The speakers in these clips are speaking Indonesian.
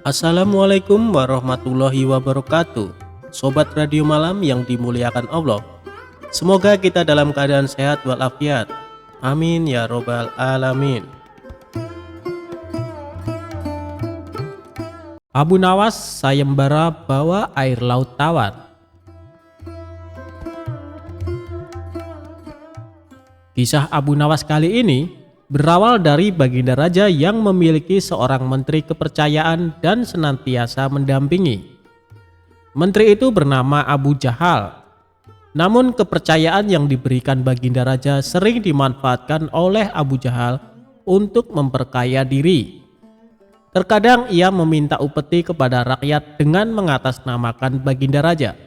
Assalamualaikum warahmatullahi wabarakatuh. Sobat Radio Malam yang dimuliakan Allah, semoga kita dalam keadaan sehat walafiat. Amin ya robbal alamin. Abu Nawas sayembara bawa air laut tawar. Kisah Abu Nawas kali ini berawal dari Baginda Raja yang memiliki seorang menteri kepercayaan dan senantiasa mendampingi. Menteri itu bernama Abu Jahal. Namun kepercayaan yang diberikan Baginda Raja sering dimanfaatkan oleh Abu Jahal untuk memperkaya diri. Terkadang ia meminta upeti kepada rakyat dengan mengatasnamakan Baginda Raja.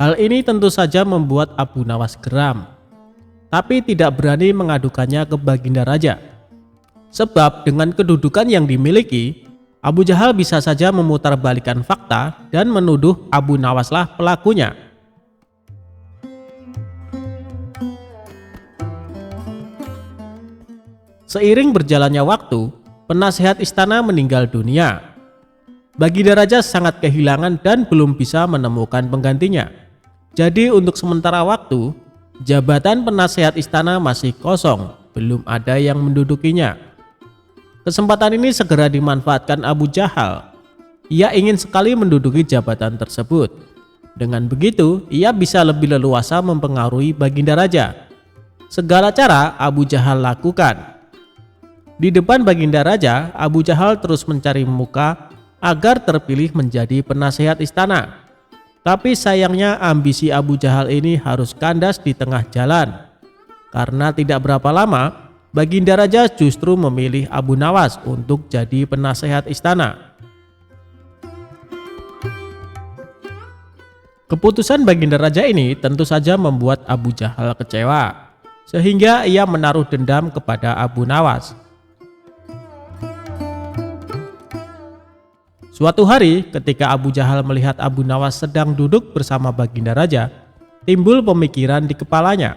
Hal ini tentu saja membuat Abu Nawas geram, tapi tidak berani mengadukannya ke Baginda Raja. Sebab dengan kedudukan yang dimiliki, Abu Jahal bisa saja memutarbalikkan fakta dan menuduh Abu Nawaslah pelakunya. Seiring berjalannya waktu, penasehat istana meninggal dunia. Baginda Raja sangat kehilangan dan belum bisa menemukan penggantinya. Jadi untuk sementara waktu, jabatan penasehat istana masih kosong, belum ada yang mendudukinya. Kesempatan ini segera dimanfaatkan Abu Jahal. Ia ingin sekali menduduki jabatan tersebut. Dengan begitu, ia bisa lebih leluasa mempengaruhi Baginda Raja. Segala cara Abu Jahal lakukan. Di depan Baginda Raja, Abu Jahal terus mencari muka agar terpilih menjadi penasehat istana. Tapi sayangnya ambisi Abu Jahal ini harus kandas di tengah jalan. Karena tidak berapa lama, Baginda Raja justru memilih Abu Nawas untuk jadi penasehat istana. Keputusan Baginda Raja ini tentu saja membuat Abu Jahal kecewa, sehingga ia menaruh dendam kepada Abu Nawas. Suatu hari ketika Abu Jahal melihat Abu Nawas sedang duduk bersama Baginda Raja, timbul pemikiran di kepalanya.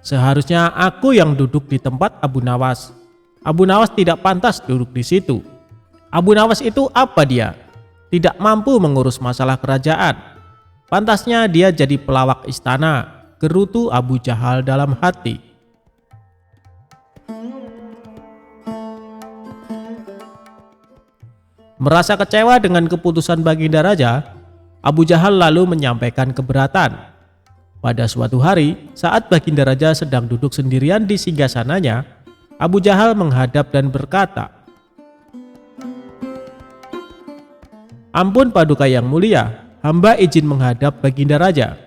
Seharusnya aku yang duduk di tempat Abu Nawas. Abu Nawas tidak pantas duduk di situ. Abu Nawas itu apa dia? Tidak mampu mengurus masalah kerajaan. Pantasnya dia jadi pelawak istana, gerutu Abu Jahal dalam hati. Merasa kecewa dengan keputusan Baginda Raja, Abu Jahal lalu menyampaikan keberatan. Pada suatu hari, saat Baginda Raja sedang duduk sendirian di singgasananya, Abu Jahal menghadap dan berkata, "Ampun Paduka yang mulia, hamba izin menghadap Baginda Raja."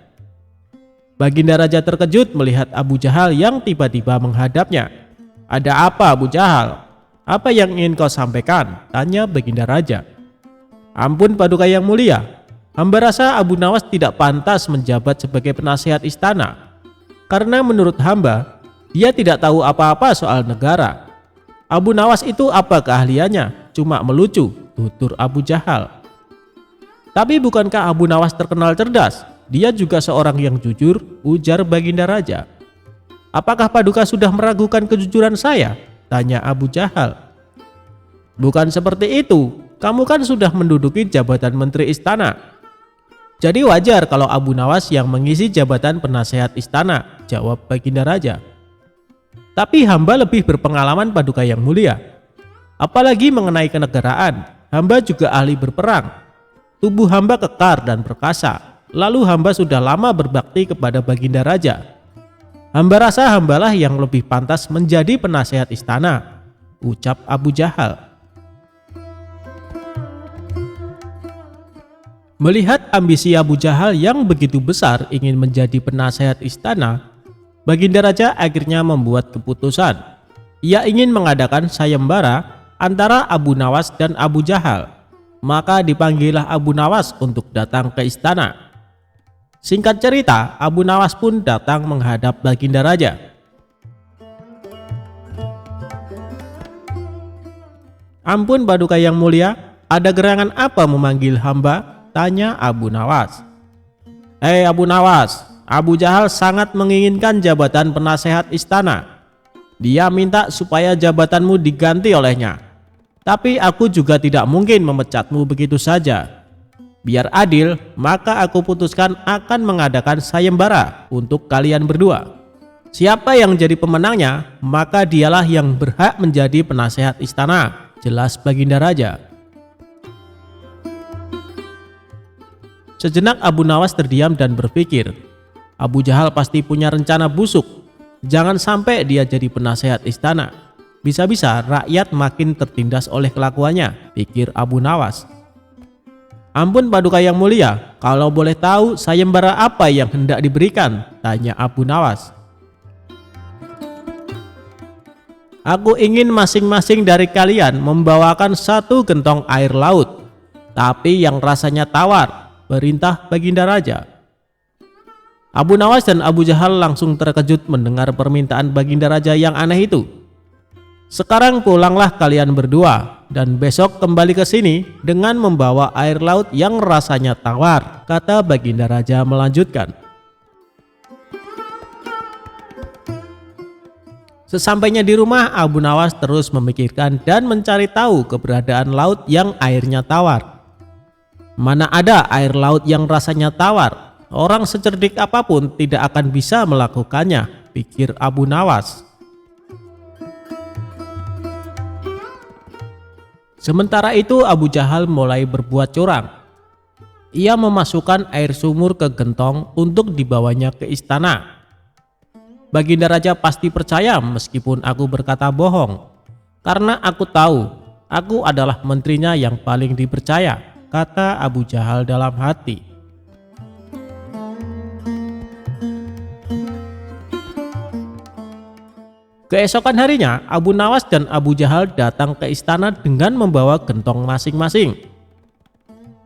Baginda Raja terkejut melihat Abu Jahal yang tiba-tiba menghadapnya. "Ada apa Abu Jahal? Apa yang ingin kau sampaikan?" tanya Baginda Raja. "Ampun Paduka yang mulia, hamba rasa Abu Nawas tidak pantas menjabat sebagai penasehat istana. Karena menurut hamba, dia tidak tahu apa-apa soal negara." "Abu Nawas itu apa keahliannya? Cuma melucu," tutur Abu Jahal. "Tapi bukankah Abu Nawas terkenal cerdas? Dia juga seorang yang jujur," ujar Baginda Raja. "Apakah Paduka sudah meragukan kejujuran saya?" tanya Abu Jahal. "Bukan seperti itu, kamu kan sudah menduduki jabatan menteri istana. Jadi wajar kalau Abu Nawas yang mengisi jabatan penasehat istana," jawab Baginda Raja. "Tapi hamba lebih berpengalaman Paduka yang mulia. Apalagi mengenai kenegaraan, hamba juga ahli berperang. Tubuh hamba kekar dan perkasa. Lalu hamba sudah lama berbakti kepada Baginda Raja. Hamba rasa hambalah yang lebih pantas menjadi penasehat istana," ucap Abu Jahal. Melihat ambisi Abu Jahal yang begitu besar ingin menjadi penasehat istana, Baginda Raja akhirnya membuat keputusan. Ia ingin mengadakan sayembara antara Abu Nawas dan Abu Jahal. Maka dipanggillah Abu Nawas untuk datang ke istana. Singkat cerita, Abu Nawas pun datang menghadap Baginda Raja. "Ampun Paduka yang mulia, ada gerangan apa memanggil hamba?" tanya Abu Nawas. "Hei Abu Nawas, Abu Jahal sangat menginginkan jabatan penasehat istana. Dia minta supaya jabatanmu diganti olehnya. Tapi aku juga tidak mungkin memecatmu begitu saja. Biar adil, maka aku putuskan akan mengadakan sayembara untuk kalian berdua. Siapa yang jadi pemenangnya, maka dialah yang berhak menjadi penasehat istana, jelas Baginda Raja. Sejenak Abu Nawas terdiam dan berpikir, Abu Jahal pasti punya rencana busuk. Jangan sampai dia jadi penasehat istana. Bisa-bisa rakyat makin tertindas oleh kelakuannya, pikir Abu Nawas. Ampun Paduka yang mulia, kalau boleh tahu sayembara apa yang hendak diberikan? Tanya Abu Nawas. Aku ingin masing-masing dari kalian membawakan 1 gentong air laut, tapi yang rasanya tawar, perintah Baginda Raja. Abu Nawas dan Abu Jahal langsung terkejut mendengar permintaan Baginda Raja yang aneh itu. Sekarang pulanglah kalian berdua dan besok kembali ke sini dengan membawa air laut yang rasanya tawar, kata Baginda Raja melanjutkan. Sesampainya di rumah, Abu Nawas terus memikirkan dan mencari tahu keberadaan laut yang airnya tawar. Mana ada air laut yang rasanya tawar? Orang secerdik apapun tidak akan bisa melakukannya, pikir Abu Nawas. Sementara itu Abu Jahal mulai berbuat curang. Ia memasukkan air sumur ke gentong untuk dibawanya ke istana. Baginda Raja pasti percaya meskipun aku berkata bohong, karena aku tahu aku adalah menterinya yang paling dipercaya, kata Abu Jahal dalam hati. Keesokan harinya, Abu Nawas dan Abu Jahal datang ke istana dengan membawa gentong masing-masing.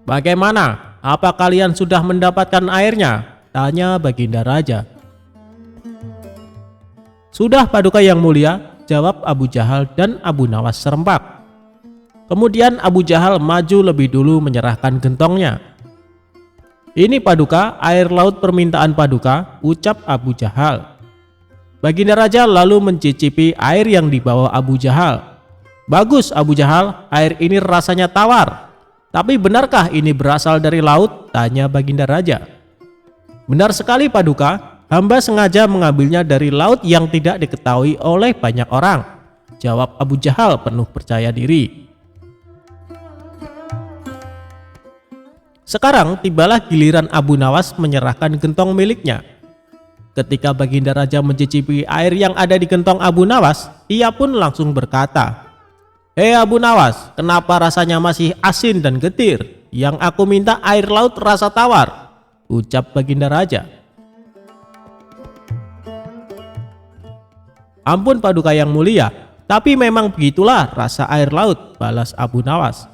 Bagaimana? Apa kalian sudah mendapatkan airnya? Tanya Baginda Raja. Sudah Paduka yang mulia, jawab Abu Jahal dan Abu Nawas serempak. Kemudian Abu Jahal maju lebih dulu menyerahkan gentongnya. Ini Paduka, air laut permintaan Paduka, ucap Abu Jahal. Baginda Raja lalu mencicipi air yang dibawa Abu Jahal. Bagus Abu Jahal, air ini rasanya tawar. Tapi benarkah ini berasal dari laut? Tanya Baginda Raja. Benar sekali Paduka, hamba sengaja mengambilnya dari laut yang tidak diketahui oleh banyak orang, jawab Abu Jahal penuh percaya diri. Sekarang tibalah giliran Abu Nawas menyerahkan gentong miliknya. Ketika Baginda Raja mencicipi air yang ada di gentong Abu Nawas, ia pun langsung berkata, "Hei Abu Nawas, kenapa rasanya masih asin dan getir? Yang aku minta air laut rasa tawar," ucap Baginda Raja. Ampun Paduka yang mulia, tapi memang begitulah rasa air laut, balas Abu Nawas.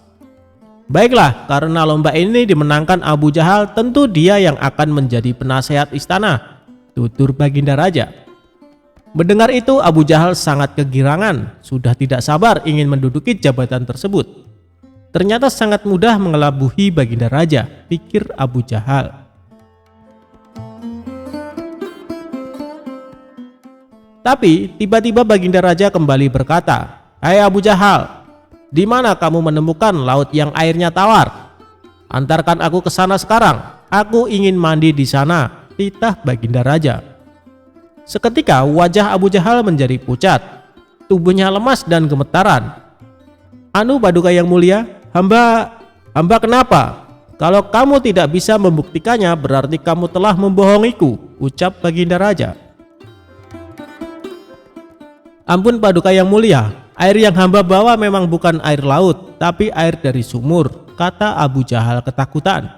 Baiklah, karena lomba ini dimenangkan Abu Jahal, tentu dia yang akan menjadi penasehat istana, tutur Baginda Raja. Mendengar itu Abu Jahal sangat kegirangan, sudah tidak sabar ingin menduduki jabatan tersebut. Ternyata sangat mudah mengelabuhi Baginda Raja, pikir Abu Jahal. Tapi tiba-tiba Baginda Raja kembali berkata, "Hai Abu Jahal, di mana kamu menemukan laut yang airnya tawar? Antarkan aku ke sana sekarang, aku ingin mandi di sana," titah Baginda Raja. Seketika wajah Abu Jahal menjadi pucat, tubuhnya lemas dan gemetaran. "Anu Paduka yang mulia, hamba kenapa? Kalau kamu tidak bisa membuktikannya, berarti kamu telah membohongiku," ucap Baginda Raja. "Ampun Paduka yang mulia, air yang hamba bawa memang bukan air laut, tapi air dari sumur," kata Abu Jahal ketakutan.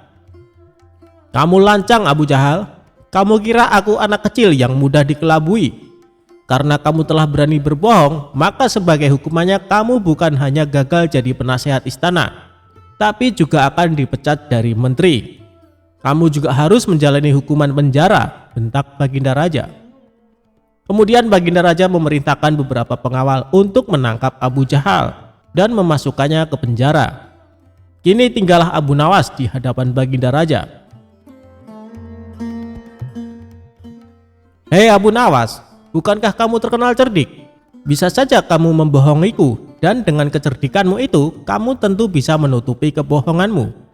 "Kamu lancang Abu Jahal. Kamu kira aku anak kecil yang mudah dikelabui? Karena kamu telah berani berbohong, maka sebagai hukumannya kamu bukan hanya gagal jadi penasehat istana, tapi juga akan dipecat dari menteri. Kamu juga harus menjalani hukuman penjara," bentak Baginda Raja. Kemudian Baginda Raja memerintahkan beberapa pengawal untuk menangkap Abu Jahal dan memasukkannya ke penjara. Kini tinggallah Abu Nawas di hadapan Baginda Raja. "Hei Abu Nawas, bukankah kamu terkenal cerdik? Bisa saja kamu membohongiku dan dengan kecerdikanmu itu, kamu tentu bisa menutupi kebohonganmu.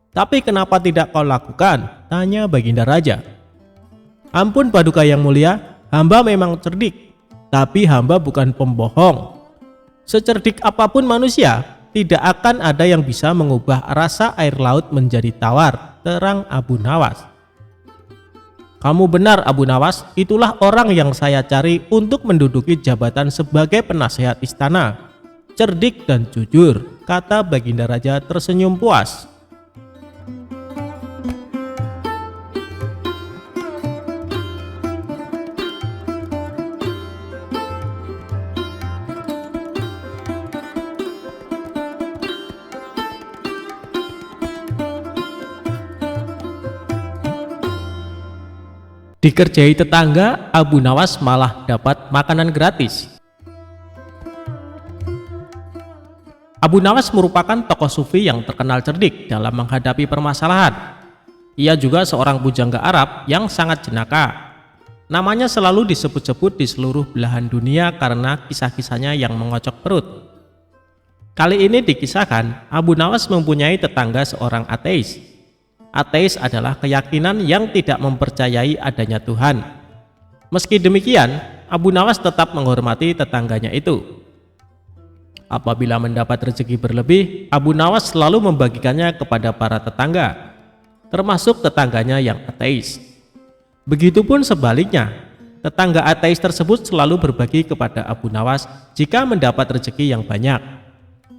Tapi kenapa tidak kau lakukan? Tanya Baginda Raja. Ampun Paduka yang mulia, hamba memang cerdik, tapi hamba bukan pembohong. Secerdik apapun manusia, tidak akan ada yang bisa mengubah rasa air laut menjadi tawar, terang Abu Nawas. Kamu benar Abu Nawas, itulah orang yang saya cari untuk menduduki jabatan sebagai penasehat istana. Cerdik dan jujur, kata Baginda Raja tersenyum puas. Dikerjai tetangga, Abu Nawas malah dapat makanan gratis. Abu Nawas merupakan tokoh sufi yang terkenal cerdik dalam menghadapi permasalahan. Ia juga seorang pujangga Arab yang sangat jenaka. Namanya selalu disebut-sebut di seluruh belahan dunia karena kisah-kisahnya yang mengocok perut. Kali ini dikisahkan, Abu Nawas mempunyai tetangga seorang ateis. Ateis adalah keyakinan yang tidak mempercayai adanya Tuhan. Meski demikian, Abu Nawas tetap menghormati tetangganya itu. Apabila mendapat rezeki berlebih, Abu Nawas selalu membagikannya kepada para tetangga, termasuk tetangganya yang ateis. Begitupun sebaliknya, tetangga ateis tersebut selalu berbagi kepada Abu Nawas jika mendapat rezeki yang banyak.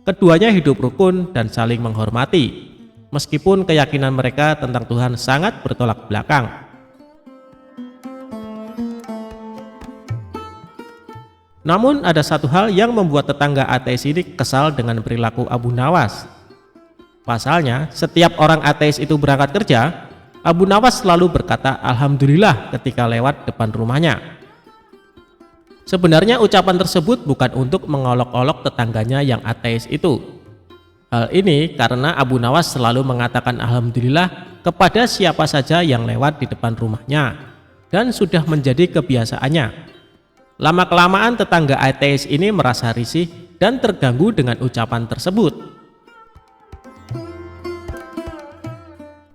Keduanya hidup rukun dan saling menghormati, meskipun keyakinan mereka tentang Tuhan sangat bertolak belakang. Namun ada satu hal yang membuat tetangga ateis ini kesal dengan perilaku Abu Nawas. Pasalnya, setiap orang ateis itu berangkat kerja, Abu Nawas selalu berkata Alhamdulillah ketika lewat depan rumahnya. Sebenarnya ucapan tersebut bukan untuk mengolok-olok tetangganya yang ateis itu. Hal ini karena Abu Nawas selalu mengatakan Alhamdulillah kepada siapa saja yang lewat di depan rumahnya, dan sudah menjadi kebiasaannya. Lama-kelamaan tetangga ateis ini merasa risih dan terganggu dengan ucapan tersebut.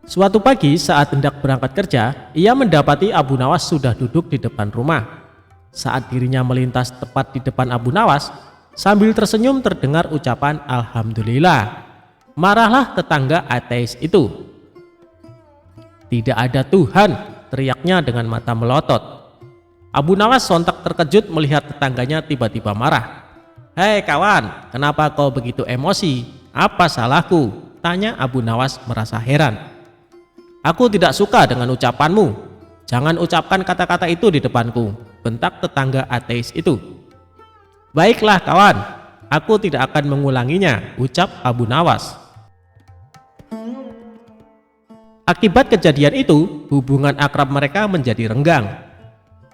Suatu pagi saat hendak berangkat kerja, ia mendapati Abu Nawas sudah duduk di depan rumah. Saat dirinya melintas tepat di depan Abu Nawas, sambil tersenyum terdengar ucapan Alhamdulillah. Marahlah tetangga ateis itu. Tidak ada Tuhan, teriaknya dengan mata melotot. Abu Nawas sontak terkejut melihat tetangganya tiba-tiba marah. Hei kawan, kenapa kau begitu emosi? Apa salahku? Tanya Abu Nawas merasa heran. Aku tidak suka dengan ucapanmu. Jangan ucapkan kata-kata itu di depanku, bentak tetangga ateis itu. Baiklah kawan, aku tidak akan mengulanginya, ucap Abu Nawas. Akibat kejadian itu, hubungan akrab mereka menjadi renggang.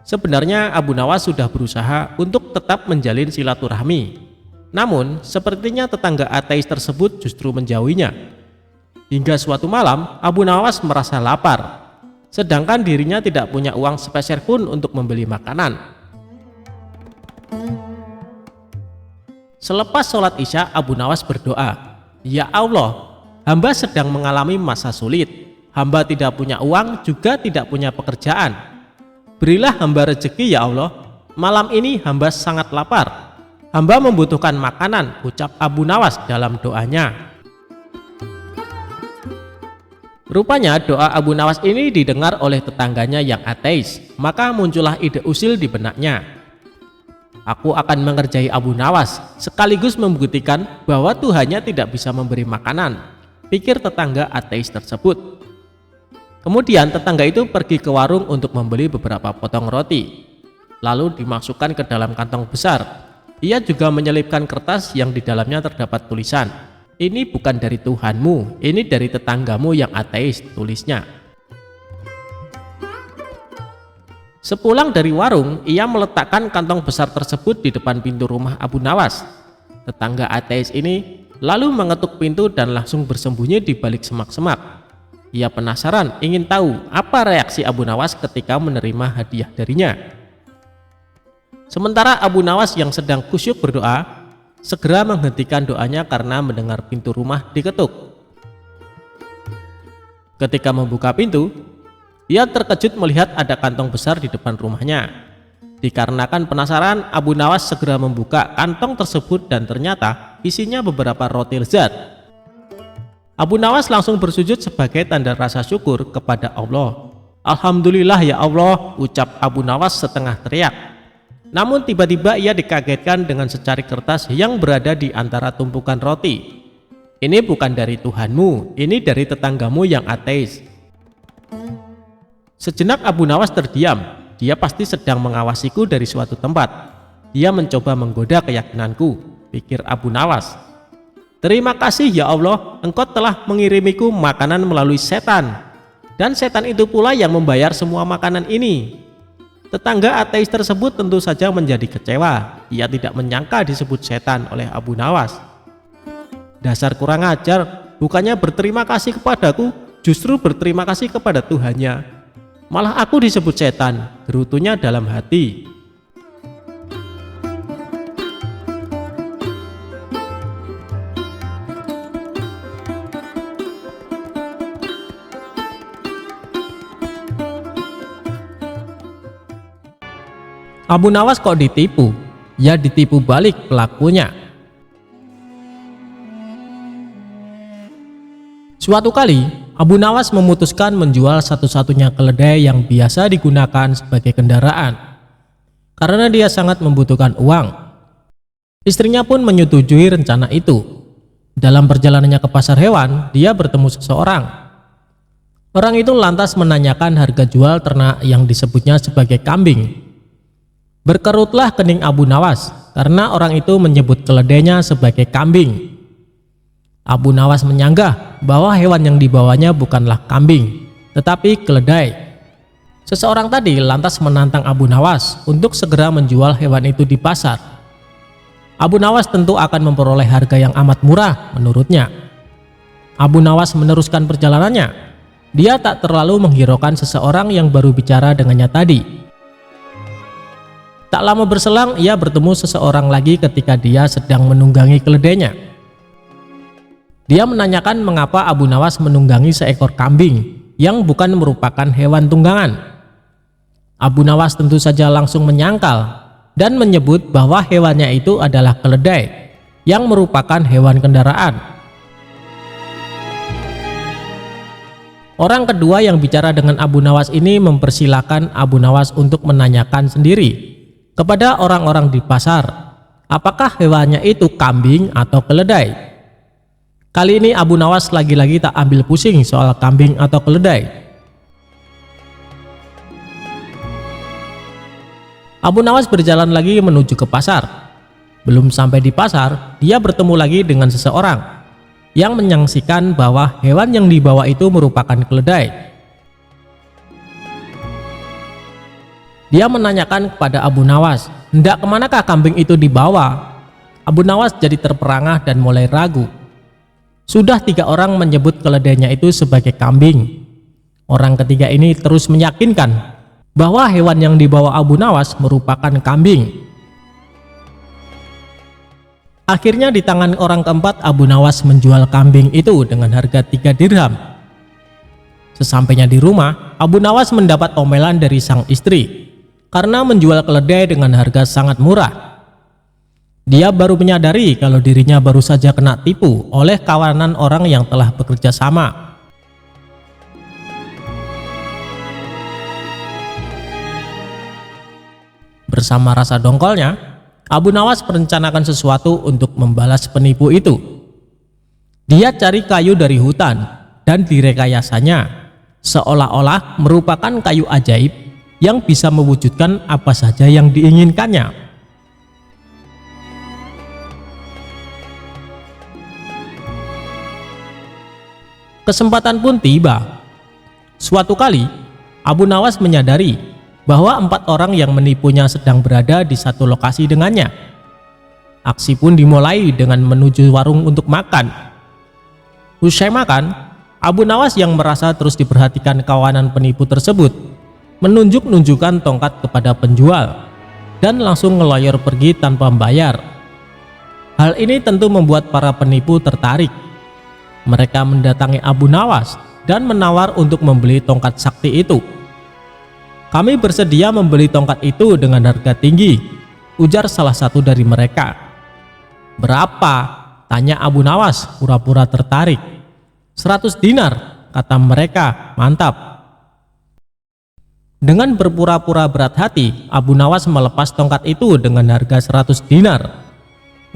Sebenarnya Abu Nawas sudah berusaha untuk tetap menjalin silaturahmi. Namun, sepertinya tetangga ateis tersebut justru menjauhinya. Hingga suatu malam, Abu Nawas merasa lapar, sedangkan dirinya tidak punya uang sepeser pun untuk membeli makanan. Selepas sholat Isya, Abu Nawas berdoa, Ya Allah, hamba sedang mengalami masa sulit. Hamba tidak punya uang, juga tidak punya pekerjaan. Berilah hamba rezeki ya Allah. Malam ini hamba sangat lapar. Hamba membutuhkan makanan, ucap Abu Nawas dalam doanya. Rupanya doa Abu Nawas ini didengar oleh tetangganya yang ateis. Maka muncullah ide usil di benaknya. Aku akan mengerjai Abu Nawas, sekaligus membuktikan bahwa Tuhannya tidak bisa memberi makanan, pikir tetangga ateis tersebut. Kemudian tetangga itu pergi ke warung untuk membeli beberapa potong roti, lalu dimasukkan ke dalam kantong besar. Ia juga menyelipkan kertas yang di dalamnya terdapat tulisan, "Ini bukan dari Tuhanmu, ini dari tetanggamu yang ateis," tulisnya. Sepulang dari warung, ia meletakkan kantong besar tersebut di depan pintu rumah Abu Nawas. Tetangga ateis ini lalu mengetuk pintu dan langsung bersembunyi di balik semak-semak. Ia penasaran ingin tahu apa reaksi Abu Nawas ketika menerima hadiah darinya. Sementara Abu Nawas yang sedang kusyuk berdoa, segera menghentikan doanya karena mendengar pintu rumah diketuk. Ketika membuka pintu, ia terkejut melihat ada kantong besar di depan rumahnya. Dikarenakan penasaran, Abu Nawas segera membuka kantong tersebut dan ternyata isinya beberapa roti lezat. Abu Nawas langsung bersujud sebagai tanda rasa syukur kepada Allah. "Alhamdulillah ya Allah," ucap Abu Nawas setengah teriak. Namun tiba-tiba ia dikagetkan dengan secari kertas yang berada di antara tumpukan roti. "Ini bukan dari Tuhanmu, ini dari tetanggamu yang ateis." Sejenak Abu Nawas terdiam. Dia pasti sedang mengawasiku dari suatu tempat. Dia mencoba menggoda keyakinanku, pikir Abu Nawas. "Terima kasih ya Allah, Engkau telah mengirimiku makanan melalui setan. Dan setan itu pula yang membayar semua makanan ini." Tetangga ateis tersebut tentu saja menjadi kecewa. Ia tidak menyangka disebut setan oleh Abu Nawas. "Dasar kurang ajar, bukannya berterima kasih kepadaku, justru berterima kasih kepada Tuhannya. Malah aku disebut setan," gerutunya dalam hati. Abu Nawas kok ditipu? Ya ditipu balik pelakunya. Suatu kali, Abu Nawas memutuskan menjual satu-satunya keledai yang biasa digunakan sebagai kendaraan. Karena dia sangat membutuhkan uang. Istrinya pun menyetujui rencana itu. Dalam perjalanannya ke pasar hewan, dia bertemu seseorang. Orang itu lantas menanyakan harga jual ternak yang disebutnya sebagai kambing. Berkerutlah kening Abu Nawas karena orang itu menyebut keledainya sebagai kambing. Abu Nawas menyanggah bahwa hewan yang dibawanya bukanlah kambing, tetapi keledai. Seseorang tadi lantas menantang Abu Nawas untuk segera menjual hewan itu di pasar. Abu Nawas tentu akan memperoleh harga yang amat murah menurutnya. Abu Nawas meneruskan perjalanannya. Dia tak terlalu menghiraukan seseorang yang baru bicara dengannya tadi. Tak lama berselang ia bertemu seseorang lagi ketika dia sedang menunggangi keledainya. Dia menanyakan mengapa Abu Nawas menunggangi seekor kambing yang bukan merupakan hewan tunggangan. Abu Nawas tentu saja langsung menyangkal dan menyebut bahwa hewannya itu adalah keledai yang merupakan hewan kendaraan. Orang kedua yang bicara dengan Abu Nawas ini mempersilahkan Abu Nawas untuk menanyakan sendiri kepada orang-orang di pasar, apakah hewannya itu kambing atau keledai. Kali ini Abu Nawas lagi-lagi tak ambil pusing soal kambing atau keledai. Abu Nawas berjalan lagi menuju ke pasar. Belum sampai di pasar, dia bertemu lagi dengan seseorang yang menyaksikan bahwa hewan yang dibawa itu merupakan keledai. Dia menanyakan kepada Abu Nawas, hendak kemanakah kambing itu dibawa? Abu Nawas jadi terperangah dan mulai ragu. Sudah 3 orang menyebut keledainya itu sebagai kambing. Orang ketiga ini terus meyakinkan bahwa hewan yang dibawa Abu Nawas merupakan kambing. Akhirnya di tangan orang keempat Abu Nawas menjual kambing itu dengan harga 3 dirham. Sesampainya di rumah, Abu Nawas mendapat omelan dari sang istri karena menjual keledai dengan harga sangat murah. Dia baru menyadari kalau dirinya baru saja kena tipu oleh kawanan orang yang telah bekerja sama. Bersama rasa dongkolnya, Abu Nawas merencanakan sesuatu untuk membalas penipu itu. Dia cari kayu dari hutan dan direkayasanya seolah-olah merupakan kayu ajaib yang bisa mewujudkan apa saja yang diinginkannya. Kesempatan pun tiba. Suatu kali, Abu Nawas menyadari bahwa 4 orang yang menipunya sedang berada di satu lokasi dengannya. Aksi pun dimulai dengan menuju warung untuk makan. Usai makan, Abu Nawas yang merasa terus diperhatikan kawanan penipu tersebut menunjuk-nunjukkan tongkat kepada penjual dan langsung ngeloyor pergi tanpa membayar. Hal ini tentu membuat para penipu tertarik. Mereka mendatangi Abu Nawas dan menawar untuk membeli tongkat sakti itu. "Kami bersedia membeli tongkat itu dengan harga tinggi," ujar salah satu dari mereka. "Berapa?" tanya Abu Nawas pura-pura tertarik. "100 dinar," kata mereka. "Mantap." Dengan berpura-pura berat hati, Abu Nawas melepas tongkat itu dengan harga 100 dinar.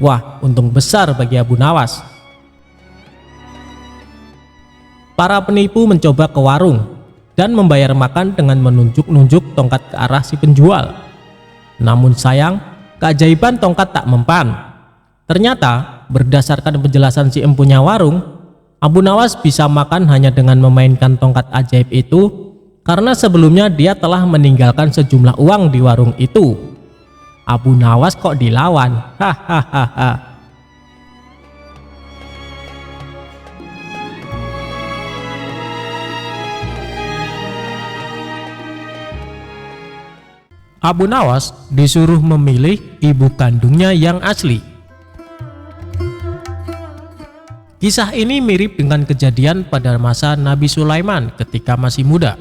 Wah, untung besar bagi Abu Nawas. Para penipu mencoba ke warung dan membayar makan dengan menunjuk-nunjuk tongkat ke arah si penjual. Namun sayang, keajaiban tongkat tak mempan. Ternyata, berdasarkan penjelasan si empunya warung, Abu Nawas bisa makan hanya dengan memainkan tongkat ajaib itu karena sebelumnya dia telah meninggalkan sejumlah uang di warung itu. Abu Nawas kok dilawan? Hahaha. Abu Nawas disuruh memilih ibu kandungnya yang asli. Kisah ini mirip dengan kejadian pada masa Nabi Sulaiman ketika masih muda.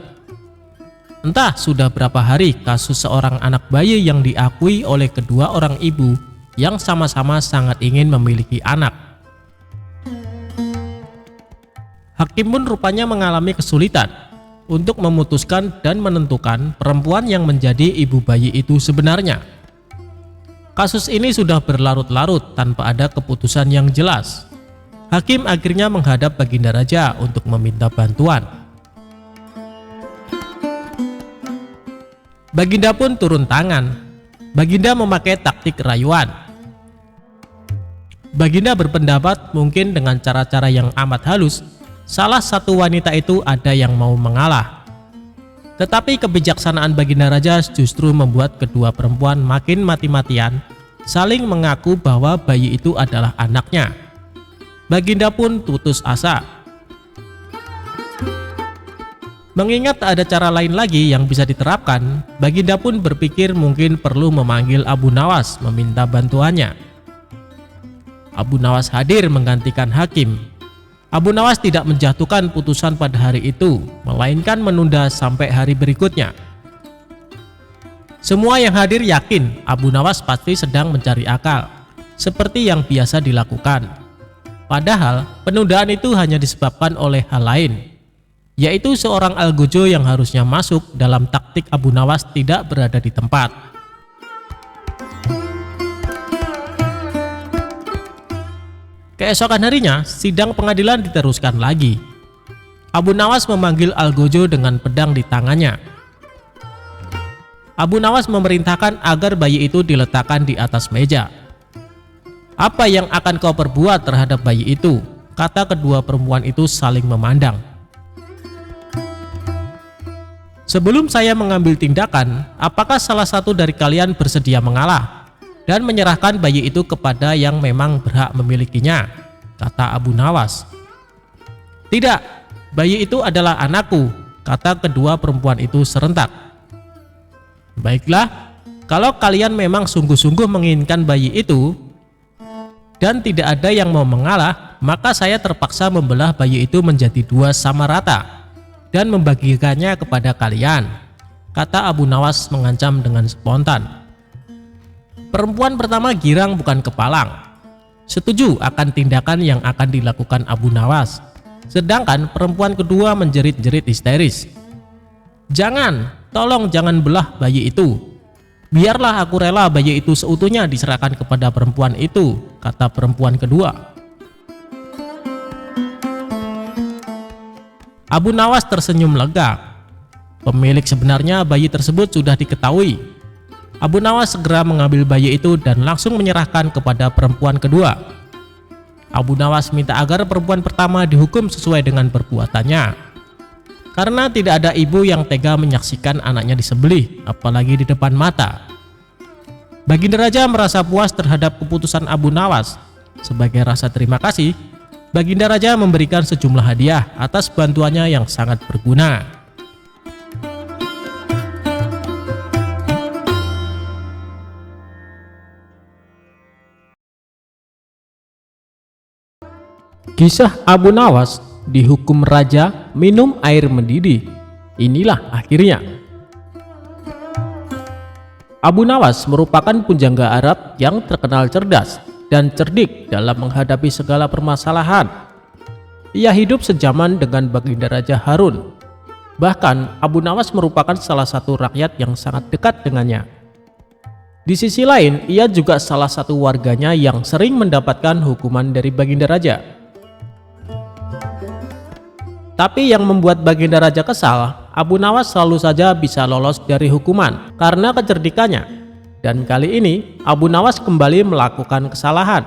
Entah sudah berapa hari kasus seorang anak bayi yang diakui oleh kedua orang ibu yang sama-sama sangat ingin memiliki anak. Hakim pun rupanya mengalami kesulitan untuk memutuskan dan menentukan perempuan yang menjadi ibu bayi itu sebenarnya. Kasus ini sudah berlarut-larut tanpa ada keputusan yang jelas. Hakim akhirnya menghadap Baginda Raja untuk meminta bantuan. Baginda pun turun tangan. Baginda memakai taktik rayuan. Baginda berpendapat mungkin dengan cara-cara yang amat halus, salah satu wanita itu ada yang mau mengalah. Tetapi kebijaksanaan Baginda Raja justru membuat kedua perempuan makin mati-matian, saling mengaku bahwa bayi itu adalah anaknya. Baginda pun putus asa. Mengingat tak ada cara lain lagi yang bisa diterapkan, Baginda pun berpikir mungkin perlu memanggil Abu Nawas meminta bantuannya. Abu Nawas hadir menggantikan hakim. Abu Nawas tidak menjatuhkan putusan pada hari itu, melainkan menunda sampai hari berikutnya. Semua yang hadir yakin Abu Nawas pasti sedang mencari akal, seperti yang biasa dilakukan. Padahal penundaan itu hanya disebabkan oleh hal lain, yaitu seorang algojo yang harusnya masuk dalam taktik Abu Nawas tidak berada di tempat. Keesokan harinya, sidang pengadilan diteruskan lagi. Abu Nawas memanggil algojo dengan pedang di tangannya. Abu Nawas memerintahkan agar bayi itu diletakkan di atas meja. "Apa yang akan kau perbuat terhadap bayi itu?" kata kedua perempuan itu saling memandang. "Sebelum saya mengambil tindakan, apakah salah satu dari kalian bersedia mengalah dan menyerahkan bayi itu kepada yang memang berhak memilikinya?" kata Abu Nawas. "Tidak, bayi itu adalah anakku," kata kedua perempuan itu serentak. "Baiklah, kalau kalian memang sungguh-sungguh menginginkan bayi itu dan tidak ada yang mau mengalah, maka saya terpaksa membelah bayi itu menjadi dua sama rata dan membagikannya kepada kalian," kata Abu Nawas mengancam dengan spontan. Perempuan pertama girang bukan kepalang, setuju akan tindakan yang akan dilakukan Abu Nawas. Sedangkan perempuan kedua menjerit-jerit histeris. "Jangan, tolong jangan belah bayi itu. Biarlah aku rela bayi itu seutuhnya diserahkan kepada perempuan itu," kata perempuan kedua. Abu Nawas tersenyum lega. Pemilik sebenarnya bayi tersebut sudah diketahui. Abu Nawas segera mengambil bayi itu dan langsung menyerahkan kepada perempuan kedua. Abu Nawas minta agar perempuan pertama dihukum sesuai dengan perbuatannya, karena tidak ada ibu yang tega menyaksikan anaknya disembelih, apalagi di depan mata. Baginda Raja merasa puas terhadap keputusan Abu Nawas. Sebagai rasa terima kasih, Baginda Raja memberikan sejumlah hadiah atas bantuannya yang sangat berguna. Kisah Abu Nawas dihukum raja minum air mendidih. Inilah akhirnya. Abu Nawas merupakan pujangga Arab yang terkenal cerdas dan cerdik dalam menghadapi segala permasalahan. Ia hidup sejaman dengan Baginda Raja Harun. Bahkan Abu Nawas merupakan salah satu rakyat yang sangat dekat dengannya. Di sisi lain, ia juga salah satu warganya yang sering mendapatkan hukuman dari Baginda Raja. Tapi yang membuat Baginda Raja kesal, Abu Nawas selalu saja bisa lolos dari hukuman karena kecerdikannya. Dan kali ini Abu Nawas kembali melakukan kesalahan.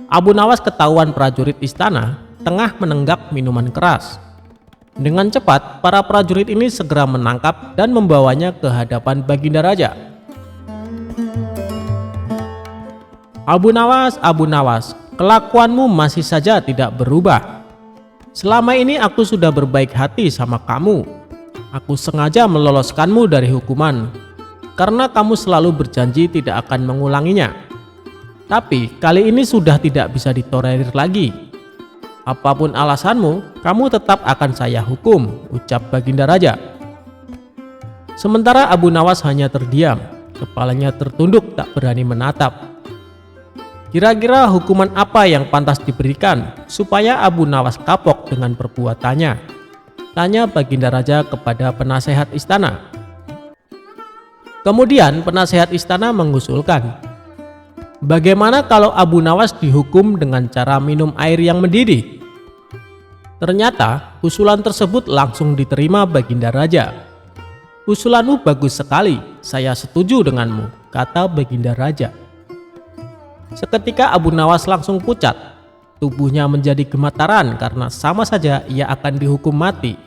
Abu Nawas ketahuan prajurit istana tengah menenggak minuman keras. Dengan cepat, para prajurit ini segera menangkap dan membawanya ke hadapan Baginda Raja. Abu Nawas, kelakuanmu masih saja tidak berubah. Selama ini aku sudah berbaik hati sama kamu. Aku sengaja meloloskanmu dari hukuman karena kamu selalu berjanji tidak akan mengulanginya. Tapi kali ini sudah tidak bisa ditolerir lagi. Apapun alasanmu, kamu tetap akan saya hukum, ucap Baginda Raja. Sementara Abu Nawas hanya terdiam, kepalanya tertunduk tak berani menatap. Kira-kira hukuman apa yang pantas diberikan supaya Abu Nawas kapok dengan perbuatannya? Tanya Baginda Raja kepada penasehat istana. Kemudian penasehat istana mengusulkan, bagaimana kalau Abu Nawas dihukum dengan cara minum air yang mendidih? Ternyata usulan tersebut langsung diterima Baginda Raja. Usulanmu bagus sekali, saya setuju denganmu, kata Baginda Raja. Seketika Abu Nawas langsung pucat, tubuhnya menjadi gemetaran karena sama saja ia akan dihukum mati.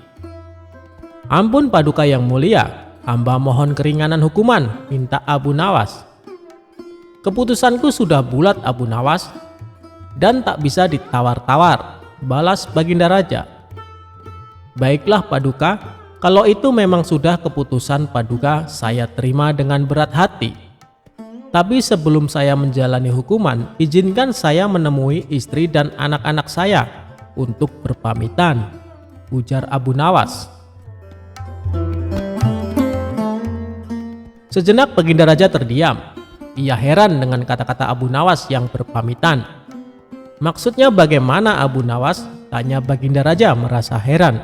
Ampun Paduka yang mulia, hamba mohon keringanan hukuman, minta Abu Nawas. Keputusanku sudah bulat Abu Nawas, dan tak bisa ditawar-tawar, balas Baginda Raja. Baiklah Paduka, kalau itu memang sudah keputusan Paduka, saya terima dengan berat hati. Tapi sebelum saya menjalani hukuman, izinkan saya menemui istri dan anak-anak saya untuk berpamitan, ujar Abu Nawas. Sejenak Baginda Raja terdiam. Ia heran dengan kata-kata Abu Nawas yang berpamitan. Maksudnya bagaimana Abu Nawas? Tanya Baginda Raja merasa heran.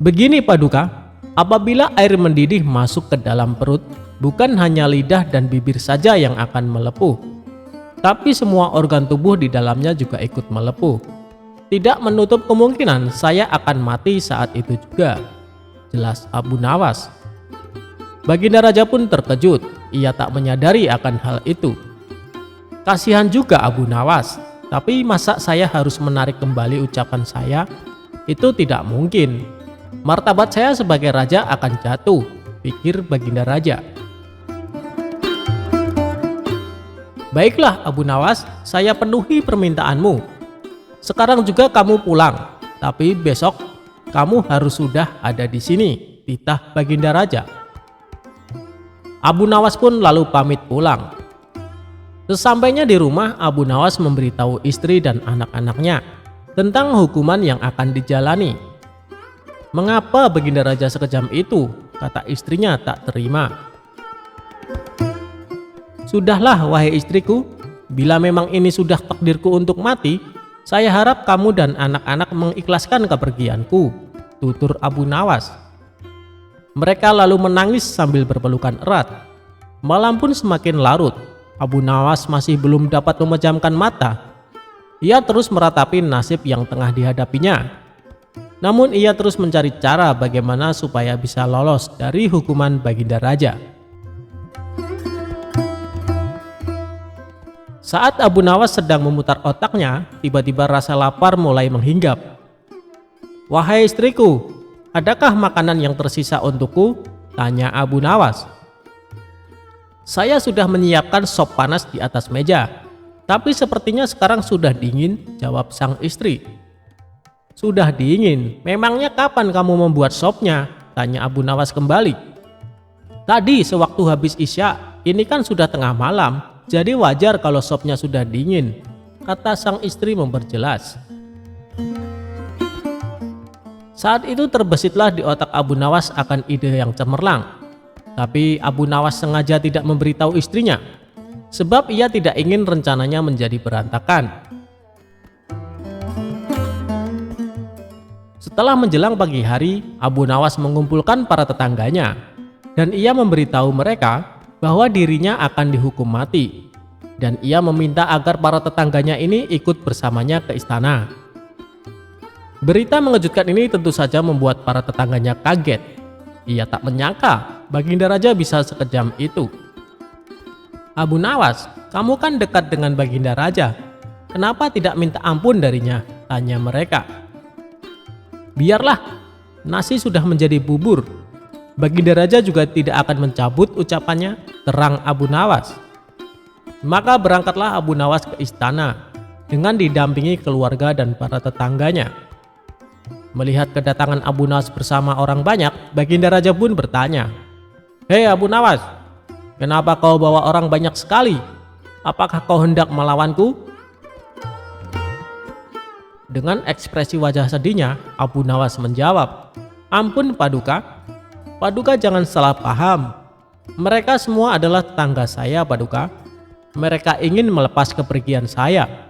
Begini Paduka, apabila air mendidih masuk ke dalam perut, bukan hanya lidah dan bibir saja yang akan melepuh, tapi semua organ tubuh di dalamnya juga ikut melepuh. Tidak menutup kemungkinan saya akan mati saat itu juga, jelas Abu Nawas. Baginda Raja pun terkejut, ia tak menyadari akan hal itu. Kasihan juga Abu Nawas, tapi masa saya harus menarik kembali ucapan saya? Itu tidak mungkin. Martabat saya sebagai raja akan jatuh, pikir Baginda Raja. Baiklah Abu Nawas, saya penuhi permintaanmu. Sekarang juga kamu pulang, tapi besok kamu harus sudah ada di sini, titah Baginda Raja. Abu Nawas pun lalu pamit pulang. Sesampainya di rumah, Abu Nawas memberitahu istri dan anak-anaknya tentang hukuman yang akan dijalani. Mengapa Baginda Raja sekejam itu? Kata istrinya tak terima. Sudahlah wahai istriku, bila memang ini sudah takdirku untuk mati, saya harap kamu dan anak-anak mengikhlaskan kepergianku, tutur Abu Nawas. Mereka lalu menangis sambil berpelukan erat. Malam pun semakin larut. Abu Nawas masih belum dapat memejamkan mata. Ia terus meratapi nasib yang tengah dihadapinya. Namun ia terus mencari cara bagaimana supaya bisa lolos dari hukuman Baginda Raja. Saat Abu Nawas sedang memutar otaknya, tiba-tiba rasa lapar mulai menghinggap. Wahai istriku, adakah makanan yang tersisa untukku? Tanya Abu Nawas. Saya sudah menyiapkan sop panas di atas meja, tapi sepertinya sekarang sudah dingin, jawab sang istri. Sudah dingin? Memangnya kapan kamu membuat sopnya? Tanya Abu Nawas kembali. Tadi sewaktu habis Isya, ini kan sudah tengah malam, jadi wajar kalau sopnya sudah dingin. kata sang istri memperjelas. Saat itu terbesitlah di otak Abu Nawas akan ide yang cemerlang. Tapi Abu Nawas sengaja tidak memberitahu istrinya, sebab ia tidak ingin rencananya menjadi berantakan. Setelah menjelang pagi hari, Abu Nawas mengumpulkan para tetangganya, dan ia memberitahu mereka bahwa dirinya akan dihukum mati, dan ia meminta agar para tetangganya ini ikut bersamanya ke istana. Berita mengejutkan ini tentu saja membuat para tetangganya kaget. Ia tak menyangka Baginda Raja bisa sekejam itu. "Abu Nawas, kamu kan dekat dengan Baginda Raja. Kenapa tidak minta ampun darinya?" tanya mereka. "Biarlah, nasi sudah menjadi bubur. Baginda Raja juga tidak akan mencabut ucapannya," terang Abu Nawas. Maka berangkatlah Abu Nawas ke istana dengan didampingi keluarga dan para tetangganya. Melihat kedatangan Abu Nawas bersama orang banyak, Baginda Raja pun bertanya, "Hei Abu Nawas, kenapa kau bawa orang banyak sekali? Apakah kau hendak melawanku?" Dengan ekspresi wajah sedihnya, Abu Nawas menjawab, "Ampun Paduka, Paduka jangan salah paham. Mereka semua adalah tetangga saya Paduka. Mereka ingin melepas kepergian saya."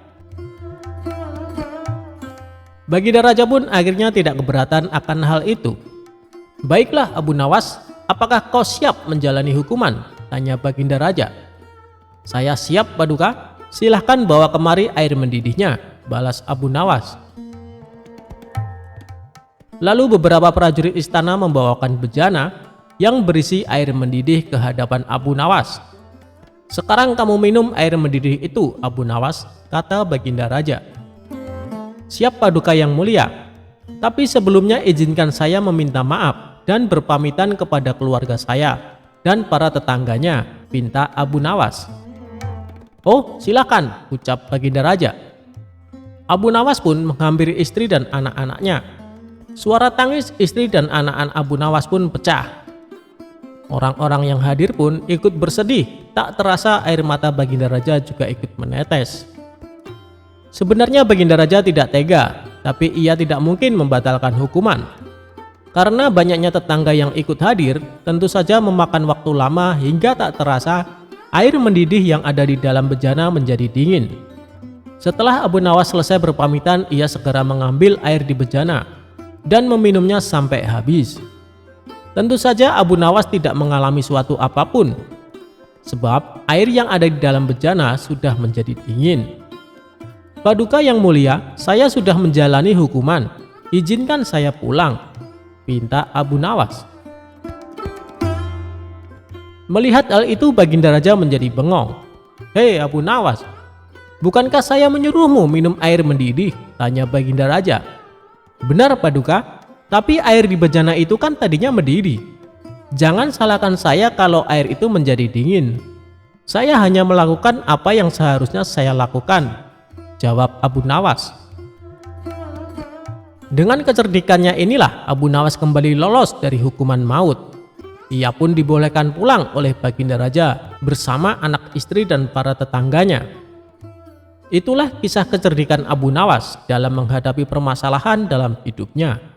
Baginda Raja pun akhirnya tidak keberatan akan hal itu. "Baiklah Abu Nawas, apakah kau siap menjalani hukuman?" tanya Baginda Raja. "Saya siap Paduka, silahkan bawa kemari air mendidihnya," balas Abu Nawas. Lalu beberapa prajurit istana membawakan bejana yang berisi air mendidih ke hadapan Abu Nawas. "Sekarang kamu minum air mendidih itu Abu Nawas," kata Baginda Raja. "Siap Paduka yang mulia, tapi sebelumnya izinkan saya meminta maaf dan berpamitan kepada keluarga saya dan para tetangganya," pinta Abu Nawas. "Oh silakan," ucap Baginda Raja. Abu Nawas pun menghampiri istri dan anak-anaknya. Suara tangis istri dan anak-anak Abu Nawas pun pecah. Orang-orang yang hadir pun ikut bersedih, tak terasa air mata Baginda Raja juga ikut menetes. Sebenarnya Baginda Raja tidak tega, tapi ia tidak mungkin membatalkan hukuman. Karena banyaknya tetangga yang ikut hadir, tentu saja memakan waktu lama hingga tak terasa air mendidih yang ada di dalam bejana menjadi dingin. Setelah Abu Nawas selesai berpamitan, ia segera mengambil air di bejana dan meminumnya sampai habis. Tentu saja Abu Nawas tidak mengalami suatu apapun, sebab air yang ada di dalam bejana sudah menjadi dingin. "Paduka yang mulia, saya sudah menjalani hukuman. Izinkan saya pulang," pinta Abu Nawas. Melihat hal itu Baginda Raja menjadi bengong. "Hei Abu Nawas, bukankah saya menyuruhmu minum air mendidih?" tanya Baginda Raja. "Benar Paduka, tapi air di bejana itu kan tadinya mendidih. Jangan salahkan saya kalau air itu menjadi dingin. Saya hanya melakukan apa yang seharusnya saya lakukan," jawab Abu Nawas. Dengan kecerdikannya inilah Abu Nawas kembali lolos dari hukuman maut. Ia pun dibolehkan pulang oleh Baginda Raja bersama anak istri dan para tetangganya. Itulah kisah kecerdikan Abu Nawas dalam menghadapi permasalahan dalam hidupnya.